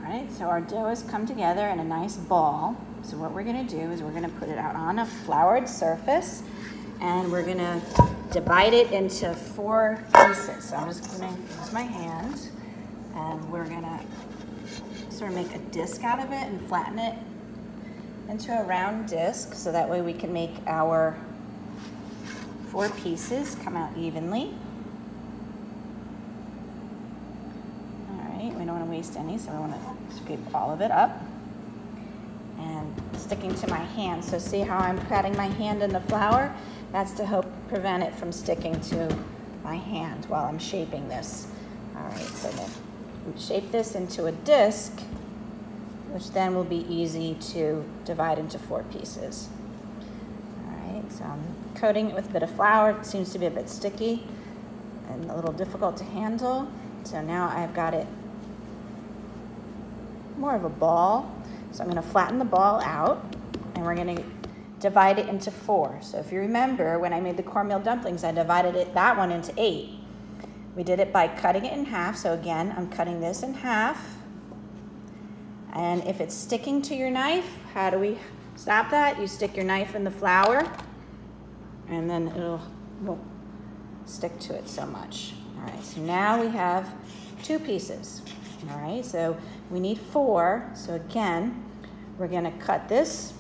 right, so our dough has come together in a nice ball. So what we're gonna do is we're gonna put it out on a floured surface and we're gonna divide it into 4 pieces. So I'm just gonna use my hand and we're gonna sort of make a disc out of it and flatten it into a round disc so that way we can make our 4 pieces come out evenly. We don't want to waste any, so we want to scrape all of it up. And sticking to my hand, so see how I'm patting my hand in the flour? That's to help prevent it from sticking to my hand while I'm shaping this. All right, so then we shape this into a disc, which then will be easy to divide into 4 pieces. All right, so I'm coating it with a bit of flour. It seems to be a bit sticky and a little difficult to handle. So now I've got it more of a ball. So I'm going to flatten the ball out and we're going to divide it into 4. So if you remember when I made the cornmeal dumplings, I divided that one into 8. We did it by cutting it in half. So again, I'm cutting this in half. And if it's sticking to your knife, how do we stop that? You stick your knife in the flour and then it won't stick to it so much. All right, so now we have 2 pieces. All right, so we need 4. So again, we're gonna cut this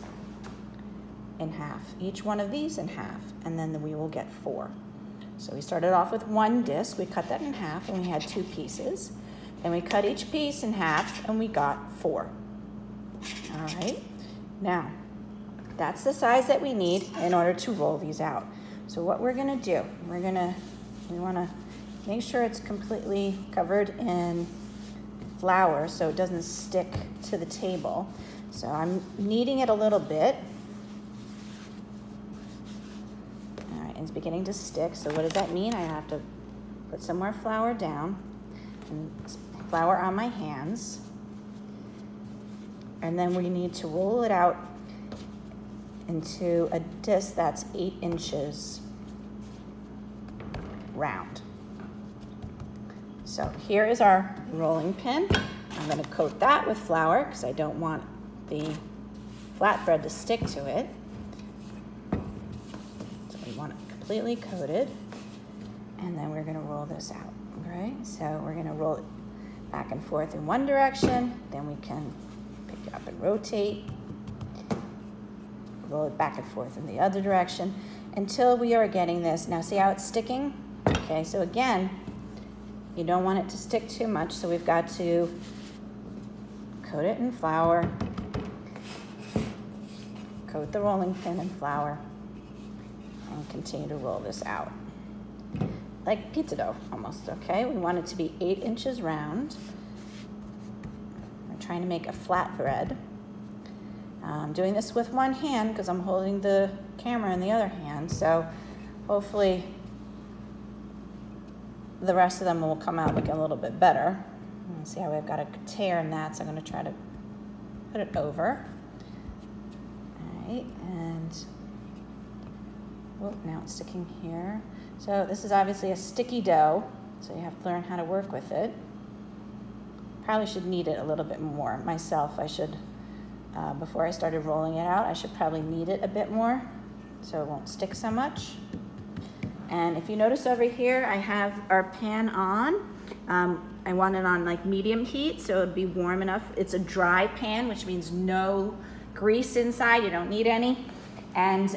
in half, each one of these in half, and then we will get 4. So we started off with 1 disc, we cut that in half, and we had 2 pieces. Then we cut each piece in half, and we got 4. All right, now, that's the size that we need in order to roll these out. So what we're gonna do, we wanna make sure it's completely covered in flour so it doesn't stick to the table. So I'm kneading it a little bit. All right, it's beginning to stick. So what does that mean? I have to put some more flour down and flour on my hands. And then we need to roll it out into a disc that's 8 inches round. So here is our rolling pin. I'm going to coat that with flour because I don't want the flatbread to stick to it. So we want it completely coated. And then we're going to roll this out. Okay? So we're going to roll it back and forth in one direction. Then we can pick it up and rotate. Roll it back and forth in the other direction until we are getting this. Now see how it's sticking? Okay, so again, you don't want it to stick too much, so we've got to coat it in flour, coat the rolling pin in flour, and continue to roll this out. Like pizza dough, almost, okay? We want it to be 8 inches round. I'm trying to make a flatbread. I'm doing this with one hand because I'm holding the camera in the other hand, so hopefully the rest of them will come out looking a little bit better. See how I've got a tear in that, so I'm going to try to put it over. All right, and oh, now it's sticking here. So this is obviously a sticky dough, so you have to learn how to work with it. Probably should knead it a little bit more. Myself, I should, before I started rolling it out, I should probably knead it a bit more so it won't stick so much. And if you notice over here, I have our pan on. I want it on like medium heat, so it'd be warm enough. It's a dry pan, which means no grease inside. You don't need any. And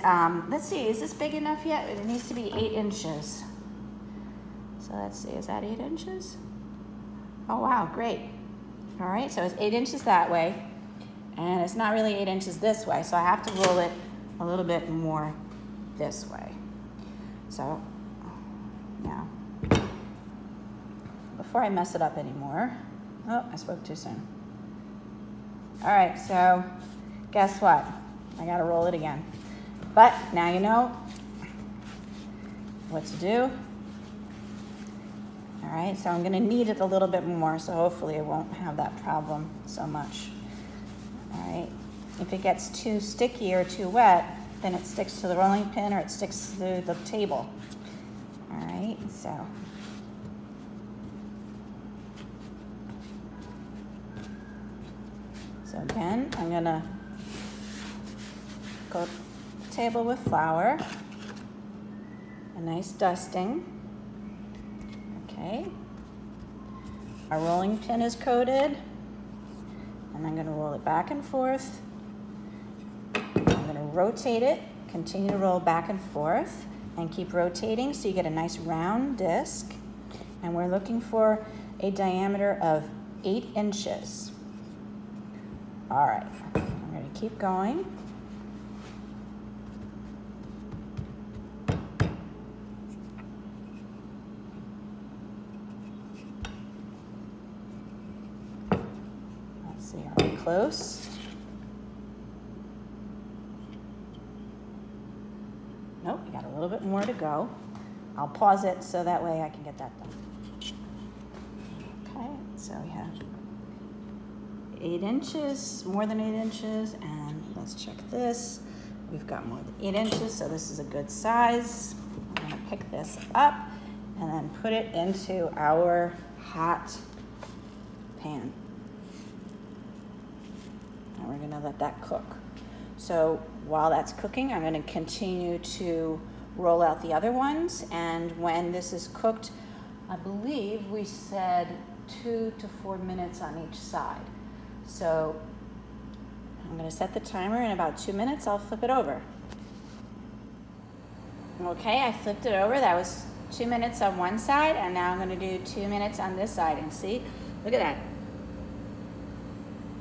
let's see, is this big enough yet? It needs to be 8 inches. So let's see, is that 8 inches? Oh wow, great. All right, so it's 8 inches that way, and it's not really 8 inches this way, so I have to roll it a little bit more this way. So now, before I mess it up anymore, oh, I spoke too soon. All right, so guess what? I gotta roll it again. But now you know what to do. All right, so I'm gonna knead it a little bit more, so hopefully I won't have that problem so much. All right, if it gets too sticky or too wet, then it sticks to the rolling pin or it sticks to the table. All right, so. So again, I'm gonna go to the table with flour, a nice dusting. Okay. Our rolling pin is coated, and I'm gonna roll it back and forth. I'm gonna rotate it, continue to roll back and forth, and keep rotating so you get a nice round disc. And we're looking for a diameter of 8 inches. All right, I'm gonna keep going. Let's see, are we close? Nope, we got a little bit more to go. I'll pause it so that way I can get that done. Okay, so we have 8 inches, more than 8 inches, and let's check this. We've got more than 8 inches, so this is a good size. I'm gonna pick this up and then put it into our hot pan. And we're gonna let that cook. So while that's cooking, I'm gonna continue to roll out the other ones, and when this is cooked, I believe we said 2 to 4 minutes on each side. So I'm gonna set the timer. In about 2 minutes, I'll flip it over. Okay, I flipped it over. That was 2 minutes on one side, and now I'm gonna do 2 minutes on this side, and see, look at that.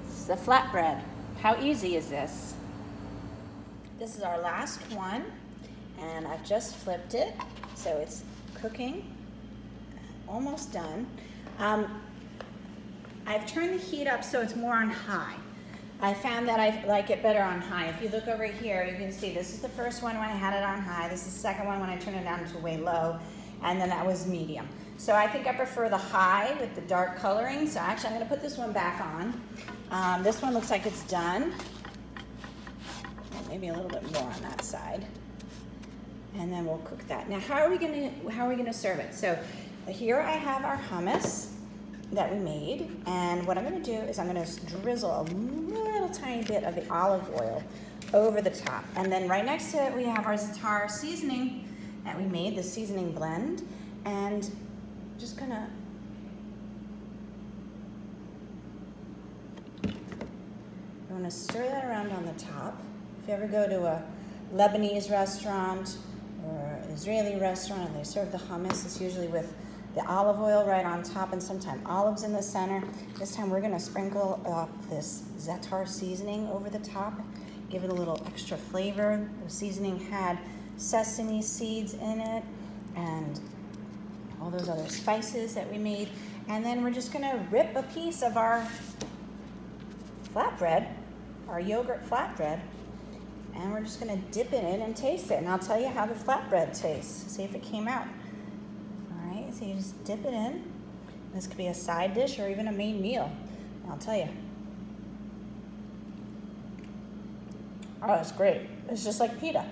This is the flatbread. How easy is this? This is our last one, and I've just flipped it, so it's cooking, almost done. I've turned the heat up so it's more on high. I found that I like it better on high. If you look over here, you can see this is the first one when I had it on high. This is the second one when I turned it down to way low, and then that was medium. So I think I prefer the high with the dark coloring. So actually, I'm gonna put this one back on. This one looks like it's done. Maybe a little bit more on that side. And then we'll cook that. Now, how are we gonna serve it? So here I have our hummus that we made, and what I'm gonna do is I'm gonna drizzle a little tiny bit of the olive oil over the top. And then right next to it, we have our za'atar seasoning that we made, the seasoning blend. And just gonna stir that around on the top. If you ever go to a Lebanese restaurant or Israeli restaurant and they serve the hummus, it's usually with the olive oil right on top and sometimes olives in the center. This time we're gonna sprinkle this za'atar seasoning over the top, give it a little extra flavor. The seasoning had sesame seeds in it and all those other spices that we made. And then we're just gonna rip a piece of our flatbread, our yogurt flatbread, and we're just gonna dip in it and taste it. And I'll tell you how the flatbread tastes. See if it came out. All right, so you just dip it in. This could be a side dish or even a main meal. And I'll tell you. Oh, it's great. It's just like pita.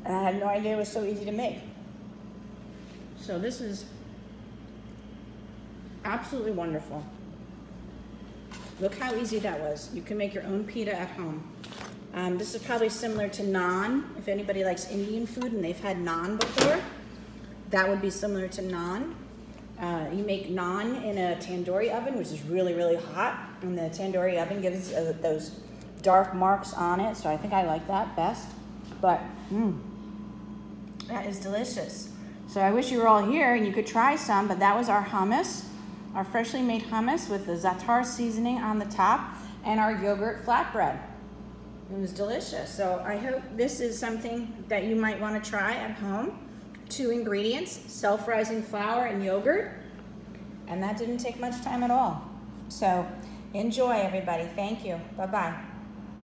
And I had no idea it was so easy to make. So this is absolutely wonderful. Look how easy that was. You can make your own pita at home. This is probably similar to naan. If anybody likes Indian food and they've had naan before, that would be similar to naan. You make naan in a tandoori oven, which is really, really hot. And the tandoori oven gives those dark marks on it, so I think I like that best. But, that is delicious. So I wish you were all here and you could try some, but that was our hummus. Our freshly made hummus with the za'atar seasoning on the top and our yogurt flatbread. It was delicious. So I hope this is something that you might want to try at home. 2 ingredients, self-rising flour and yogurt. And that didn't take much time at all. So enjoy, everybody. Thank you. Bye-bye.